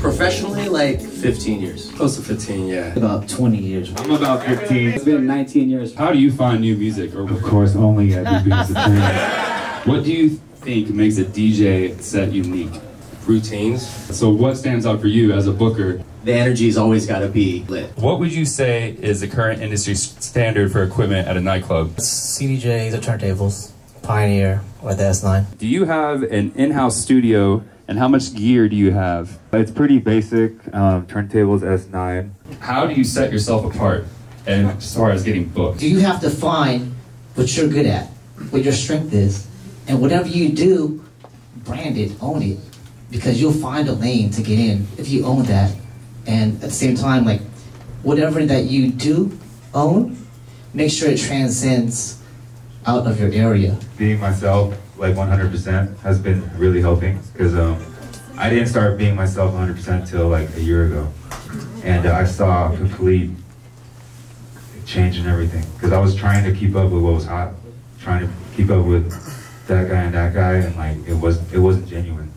Professionally, like 15 years. Close to 15, yeah. About 20 years. I'm about 15. It's been 19 years. How do you find new music? Or of course, only at BPM Supreme. What do you think makes a DJ set unique? Routines. So what stands out for you as a booker? The energy's always got to be lit. What would you say is the current industry standard for equipment at a nightclub? CDJs or turntables, Pioneer or the S9. Do you have an in-house studio, and how much gear do you have? It's pretty basic, turntables S9. How do you set yourself apart and as far as getting booked? You have to find what you're good at, what your strength is, and whatever you do, brand it, own it, because you'll find a lane to get in if you own that. And at the same time, like, whatever that you do own, make sure it transcends out of your area. Being myself, like 100%, has been really helping, because I didn't start being myself 100% till like a year ago. And I saw a complete change in everything, because I was trying to keep up with what was hot, trying to keep up with that guy, and like it wasn't genuine.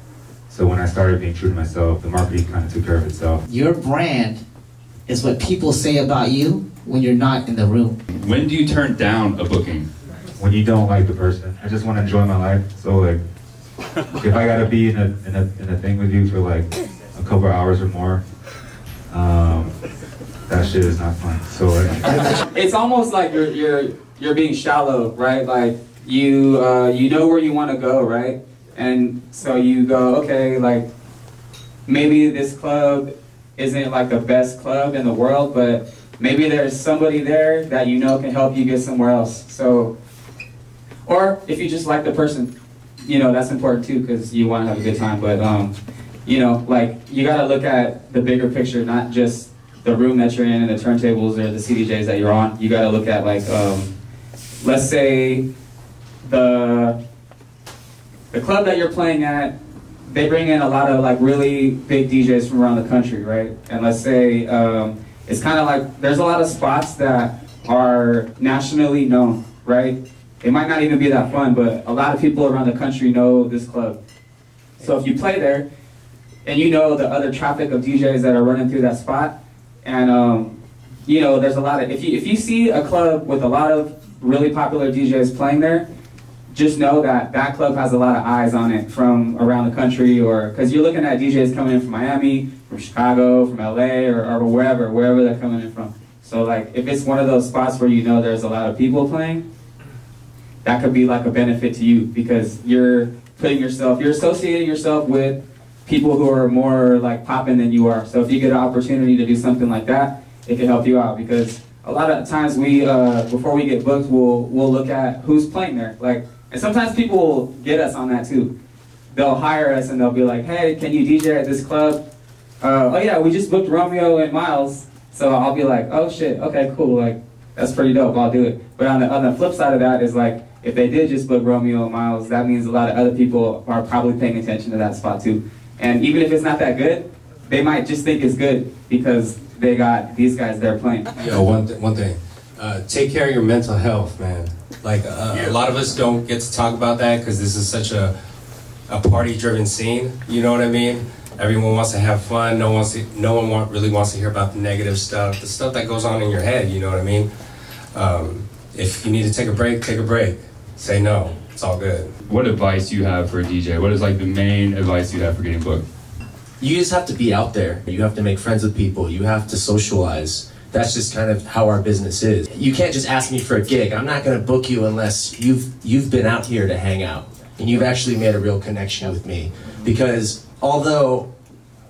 So when I started being true to myself, the marketing kind of took care of itself. Your brand is what people say about you when you're not in the room. When do you turn down a booking? When you don't like the person. I just want to enjoy my life. So like, if I gotta be in a thing with you for like a couple hours or more, that shit is not fun. So like, It's almost like you're being shallow, right? Like you know where you want to go, right? And so you go, okay, like maybe this club isn't like the best club in the world, but maybe there's somebody there that you know can help you get somewhere else. So, or if you just like the person, you know, that's important too, because you want to have a good time. But you know, like you got to look at the bigger picture, not just the room that you're in and the turntables or the CDJs that you're on. You got to look at like, let's say the club that you're playing at, they bring in a lot of like really big DJs from around the country, right? And let's say it's kind of like there's a lot of spots that are nationally known, right? It might not even be that fun, but a lot of people around the country know this club. So if you play there, and you know the other traffic of DJs that are running through that spot, and you know there's a lot of, if you see a club with a lot of really popular DJs playing there, just know that that club has a lot of eyes on it from around the country, or because you're looking at DJs coming in from Miami, from Chicago, from LA, or wherever they're coming in from. So like if it's one of those spots where you know there's a lot of people playing, that could be like a benefit to you, because you're associating yourself with people who are more like popping than you are. So if you get an opportunity to do something like that, it can help you out, because a lot of times we, before we get booked, we'll look at who's playing there. Like, and sometimes people will get us on that too. They'll hire us and they'll be like, hey, can you DJ at this club? Oh yeah, we just booked Romeo and Miles. So I'll be like, oh shit, okay, cool, like, that's pretty dope, I'll do it. But on the flip side of that is like, if they did just book Romeo and Miles, that means a lot of other people are probably paying attention to that spot too. And even if it's not that good, they might just think it's good because they got these guys there playing. Yo, one thing, take care of your mental health, man. Like a lot of us don't get to talk about that because this is such a party-driven scene. You know what I mean? Everyone wants to have fun. No one really wants to hear about the negative stuff, the stuff that goes on in your head. You know what I mean? If you need to take a break, take a break. Say no. It's all good. What advice do you have for a DJ? What is like the main advice you have for getting booked? You just have to be out there. You have to make friends with people. You have to socialize. That's just kind of how our business is. You can't just ask me for a gig. I'm not going to book you unless you've been out here to hang out and you've actually made a real connection with me. Because although,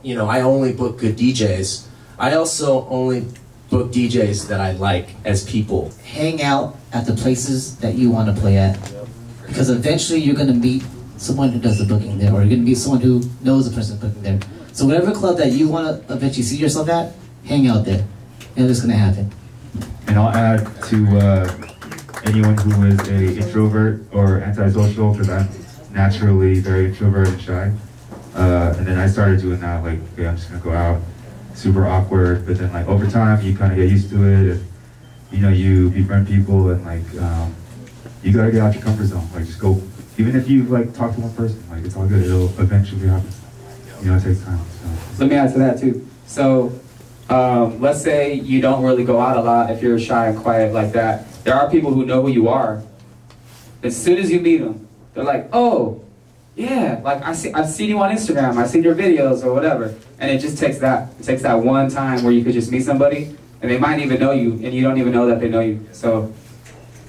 you know, I only book good DJs, I also only book DJs that I like as people. Hang out at the places that you want to play at, because eventually you're going to meet someone who does the booking there, or you're going to meet someone who knows the person booking there. So whatever club that you want to eventually see yourself at, hang out there. and it's gonna happen. And I'll add to anyone who is a introvert or antisocial, because I'm naturally very introverted and shy. And then I started doing that, like, okay, I'm just gonna go out, super awkward, but then like over time you kind of get used to it, and you know, you befriend people, and like you gotta get out your comfort zone. Like, just go, even if you like talk to one person, like, it's all good, it'll eventually happen. You know, it takes time. So. Let me add to that too. So let's say you don't really go out a lot if you're shy and quiet like that. There are people who know who you are. As soon as you meet them, they're like, oh, yeah, like I've seen you on Instagram, I've seen your videos or whatever. And it just takes that one time where you could just meet somebody and they might even know you and you don't even know that they know you. So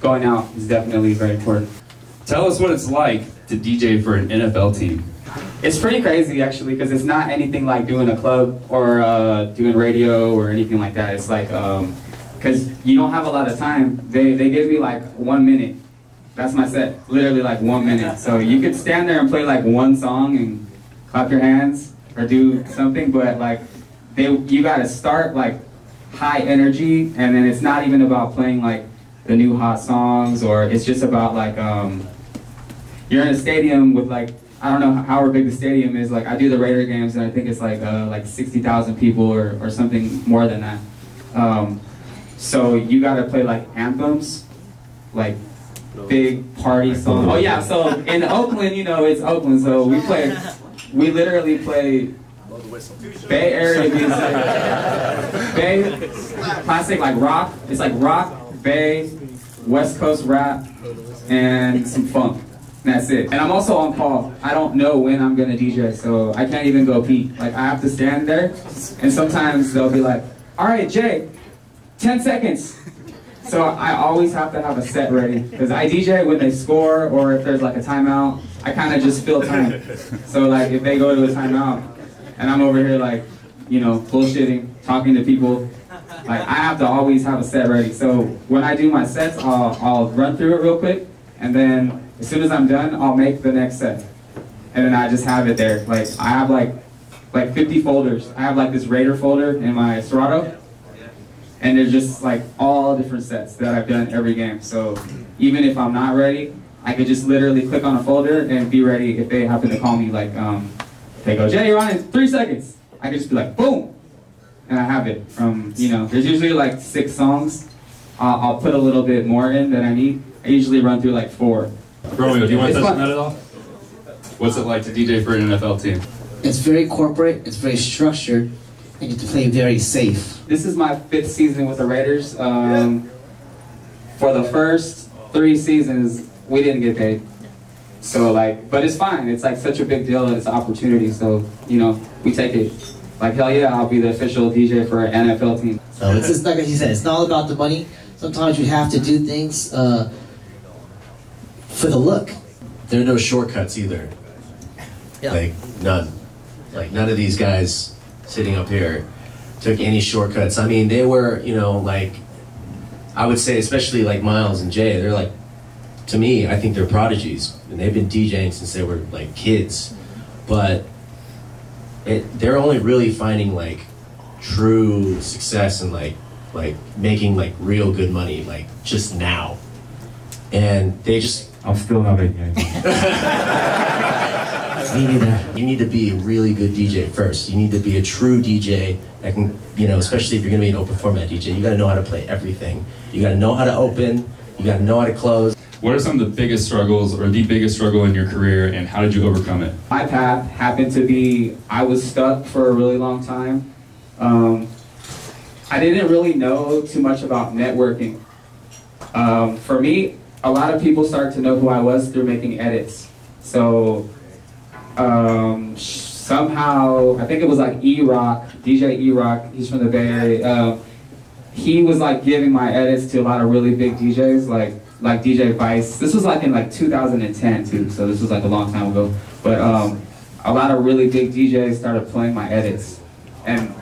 going out is definitely very important. Tell us what it's like to DJ for an NFL team. It's pretty crazy actually, because it's not anything like doing a club or doing radio or anything like that. It's like, because you don't have a lot of time. They give me like 1 minute. That's my set, literally like 1 minute. So you could stand there and play like one song and clap your hands or do something, but like you gotta start like high energy, and then it's not even about playing like the new hot songs, or it's just about like, you're in a stadium with like, I don't know how big the stadium is. Like I do the Raider games and I think it's like 60,000 people or something more than that. So you gotta play like anthems, like big party songs. Oh yeah, so in Oakland, you know, it's Oakland, so we literally play Bay Area music, Bay, classic like rock. It's like rock, Bay, West Coast rap, and some funk. And that's it. And I'm also on call. I don't know when I'm gonna DJ, so I can't even go pee. Like I have to stand there, and sometimes they'll be like, all right, Jay, 10 seconds. So I always have to have a set ready, because I DJ when they score, or if there's like a timeout, I kind of just fill time. So like if they go to a timeout, and I'm over here like, you know, bullshitting, talking to people, like I have to always have a set ready. So when I do my sets, I'll run through it real quick, and then as soon as I'm done, I'll make the next set. And then I just have it there. Like I have like 50 folders. I have like this Raider folder in my Serato. And there's just like all different sets that I've done every game. So even if I'm not ready, I could just literally click on a folder and be ready if they happen to call me. Like, they go, Jay, you're on in 3 seconds. I could just be like, boom. And I have it from, you know, there's usually like 6 songs. I'll put a little bit more in than I need. I usually run through like 4. Romeo, do you want to touch on that at all? What's it like to DJ for an NFL team? It's very corporate, it's very structured, and you have to play very safe. This is my 5th season with the Raiders. For the first 3 seasons, we didn't get paid. So like, but it's fine. It's like such a big deal and it's an opportunity. So, you know, we take it. Like, hell yeah, I'll be the official DJ for an NFL team. So it's just like you said, it's not all about the money. Sometimes you have to do things for the look. There are no shortcuts either. Yeah. Like, none. Like, none of these guys sitting up here took any shortcuts. I mean, they were, you know, like, I would say, especially like Miles and Jay, they're like, to me, I think they're prodigies. And they've been DJing since they were like kids. But they're only really finding like true success and like making like real good money, like just now. And they just... I'm still not making any money. You need to be a really good DJ first. You need to be a true DJ that can, you know, especially if you're gonna be an open format DJ, you gotta know how to play everything. You gotta know how to open, you gotta know how to close. What are some of the biggest struggles or the biggest struggle in your career, and how did you overcome it? My path happened to be, I was stuck for a really long time. I didn't really know too much about networking. For me, a lot of people started to know who I was through making edits. So somehow, I think it was like E-Rock, DJ E-Rock, he's from the Bay Area. He was like giving my edits to a lot of really big DJs, like DJ Vice. This was like in like 2010 too, so this was like a long time ago. But a lot of really big DJs started playing my edits. And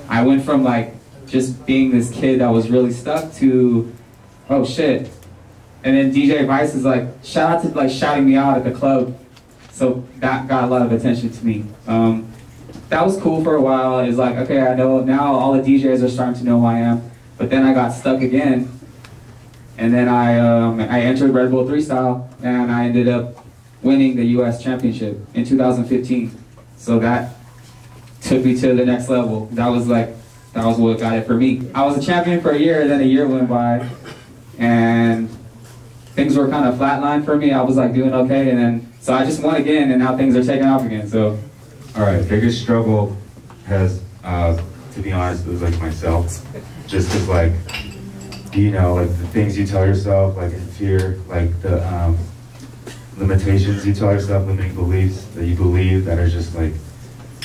I went from like just being this kid that was really stuck to, oh shit. And then DJ Vice is like, shout out to like shouting me out at the club. So that got a lot of attention to me. that was cool for a while. It's like, okay, I know now all the DJs are starting to know who I am. But then I got stuck again, and then I entered Red Bull 3 Style, and I ended up winning the U.S. Championship in 2015. So that took me to the next level. That was what got it for me. I was a champion for a year, then a year went by, and things were kind of flatlined for me. I was like doing okay, and then so I just won again, and now things are taking off again. So, all right, biggest struggle has, to be honest, it was like myself. Just as like, you know, like the things you tell yourself, like in fear, like the limitations you tell yourself, limiting beliefs that you believe that are just like,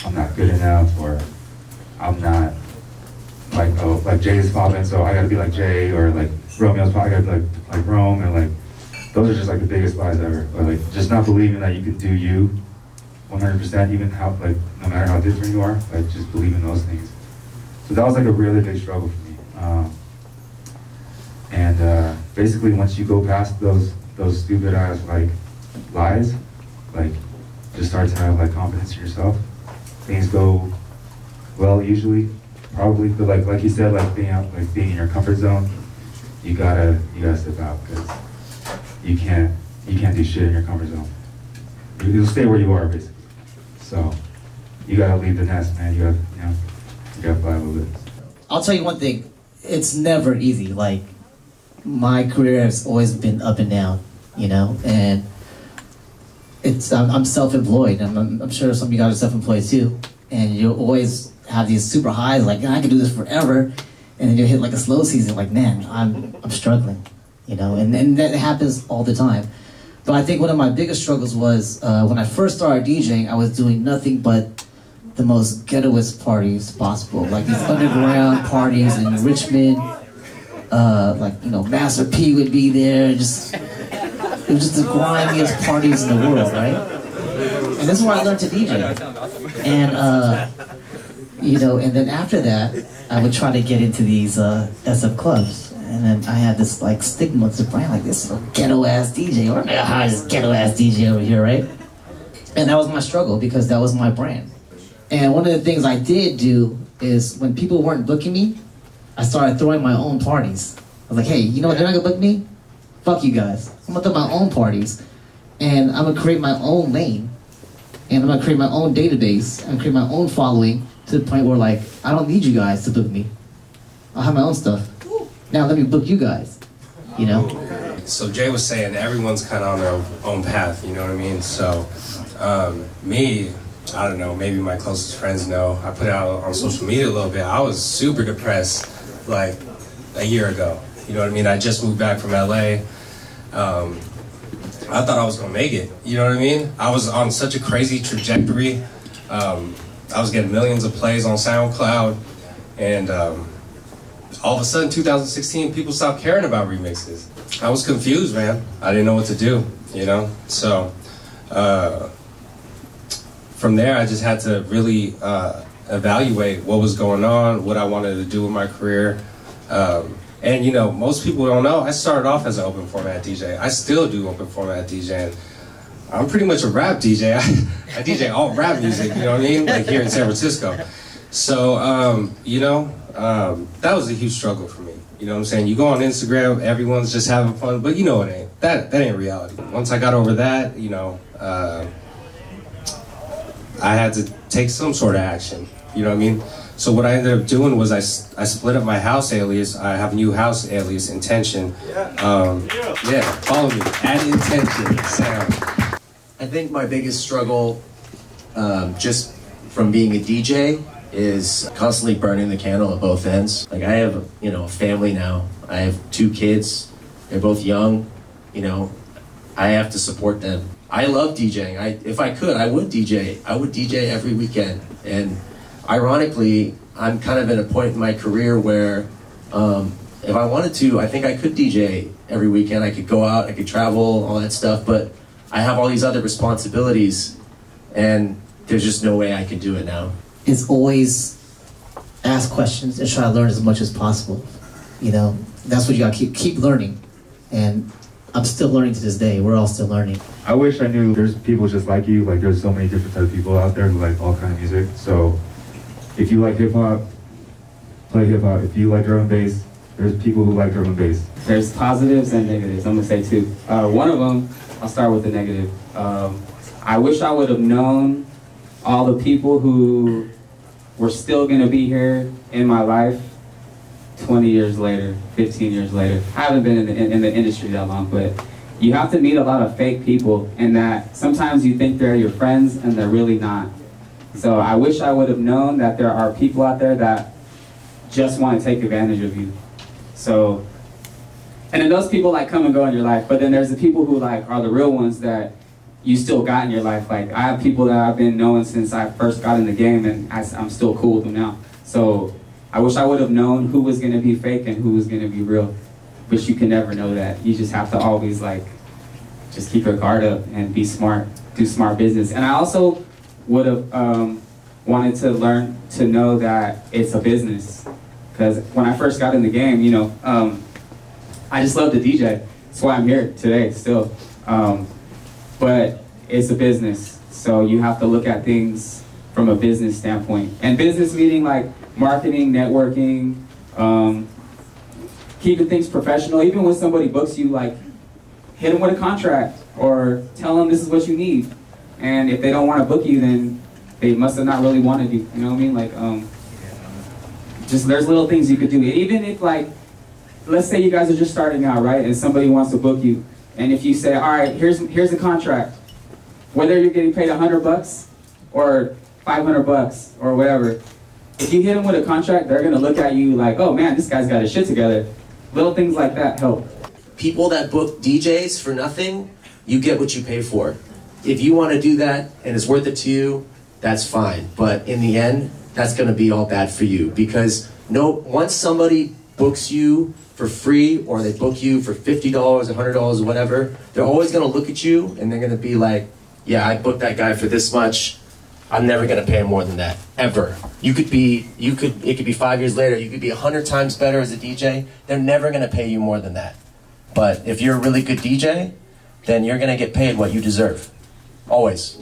I'm not good enough, or I'm not like, oh, like Jay's popping, so I gotta be like Jay, or like Romeo's popping, I gotta be like Rome, and like, those are just like the biggest lies ever. Or like just not believing that you can do you 100%, even how, like, no matter how different you are, like just believe in those things. So that was like a really big struggle for me. Basically once you go past those stupid ass like lies, like just start to have like confidence in yourself, things go well usually, probably. But like you said, like being in your comfort zone, you gotta step out, because you can't do shit in your comfort zone. You'll stay where you are basically. So you gotta leave the nest, man. You gotta fly a little bit. I'll tell you one thing, it's never easy. Like, my career has always been up and down, you know, and I'm self-employed, and I'm sure some of you guys are self-employed too, and you'll always have these super highs, like, I can do this forever, and then you'll hit like a slow season, like, man, I'm struggling, you know, and that happens all the time. But I think one of my biggest struggles was when I first started DJing, I was doing nothing but the most ghettoest parties possible, like these underground parties in Richmond, like, you know, Master P would be there, it was just the grimiest parties in the world, right? And this is where I learned to DJ. And, you know, and then after that, I would try to get into these SF clubs. And then I had this, like, stigma to brand, like, this is a ghetto-ass DJ, or I'm gonna hire this ghetto-ass DJ over here, right? And that was my struggle, because that was my brand. And one of the things I did do is, when people weren't booking me, I started throwing my own parties. I was like, hey, you know what, they're not gonna book me? Fuck you guys. I'm gonna throw my own parties, and I'm gonna create my own lane, and I'm gonna create my own database, and create my own following, to the point where, like, I don't need you guys to book me. I'll have my own stuff. Now let me book you guys, you know? So Jay was saying everyone's kind of on their own path, you know what I mean? So me, I don't know, maybe my closest friends know, I put it out on social media a little bit. I was super depressed like a year ago, you know what I mean? I just moved back from LA. I thought I was gonna make it, you know what I mean? I was on such a crazy trajectory. I was getting millions of plays on SoundCloud, and all of a sudden, 2016, people stopped caring about remixes. I was confused, man. I didn't know what to do, you know? So, from there, I just had to really evaluate what was going on, what I wanted to do with my career. And, you know, most people don't know, I started off as an open format DJ. I still do open format DJing. I'm pretty much a rap DJ. I DJ all rap music, you know what I mean? Like here in San Francisco. So, you know, that was a huge struggle for me. You know what I'm saying? You go on Instagram, everyone's just having fun, but you know it ain't. That ain't reality. Once I got over that, you know, I had to take some sort of action. You know what I mean? So what I ended up doing was I split up my house alias. I have a new house alias, Intention. Yeah, follow me, @Intention Sound. I think my biggest struggle, just from being a DJ, is constantly burning the candle at both ends. Like, I have, you know, a family now. I have 2 kids. They're both young. You know, I have to support them. I love DJing. If I could, I would DJ. I would DJ every weekend. And ironically, I'm kind of at a point in my career where if I wanted to, I think I could DJ every weekend. I could go out, I could travel, all that stuff. But I have all these other responsibilities, and there's just no way I could do it now. Is always ask questions and try to learn as much as possible. You know, that's what you gotta keep learning. And I'm still learning to this day. We're all still learning. I wish I knew there's people just like you. Like there's so many different types of people out there who like all kind of music. So if you like hip hop, play hip hop. If you like drum and bass, there's people who like drum and bass. There's positives and negatives, I'm gonna say two. One of them, I'll start with the negative. I wish I would have known all the people who were still gonna be here in my life 20 years later, 15 years later. I haven't been in the industry that long, but you have to meet a lot of fake people, and that sometimes you think they're your friends and they're really not. So I wish I would have known that there are people out there that just want to take advantage of you. So, and then those people like come and go in your life, but then there's the people who like are the real ones that you still got in your life. Like I have people that I've been knowing since I first got in the game, and I'm still cool with them now. So I wish I would have known who was going to be fake and who was going to be real, but you can never know that. You just have to always like just keep your guard up and be smart, do smart business. And I also would have wanted to learn to know that it's a business. Because when I first got in the game, you know, I just love to DJ. That's why I'm here today still. But it's a business, so you have to look at things from a business standpoint. And business meaning like marketing, networking, keeping things professional. Even when somebody books you, like hit them with a contract or tell them this is what you need. And if they don't want to book you, then they must have not really wanted you. You know what I mean? Like, just there's little things you could do. Even if like, let's say you guys are just starting out, right? And somebody wants to book you. And if you say, all right, here's a contract. Whether you're getting paid $100 or $500 or whatever, if you hit them with a contract, they're gonna look at you like, oh man, this guy's got his shit together. Little things like that help. People that book DJs for nothing, you get what you pay for. If you want to do that and it's worth it to you, that's fine. But in the end, that's gonna be all bad for you, because once somebody books you for free, or they book you for $50, $100, or whatever, they're always gonna look at you and they're gonna be like, yeah, I booked that guy for this much. I'm never gonna pay him more than that, ever. It could be 5 years later, you could be 100 times better as a DJ. They're never gonna pay you more than that. But if you're a really good DJ, then you're gonna get paid what you deserve, always.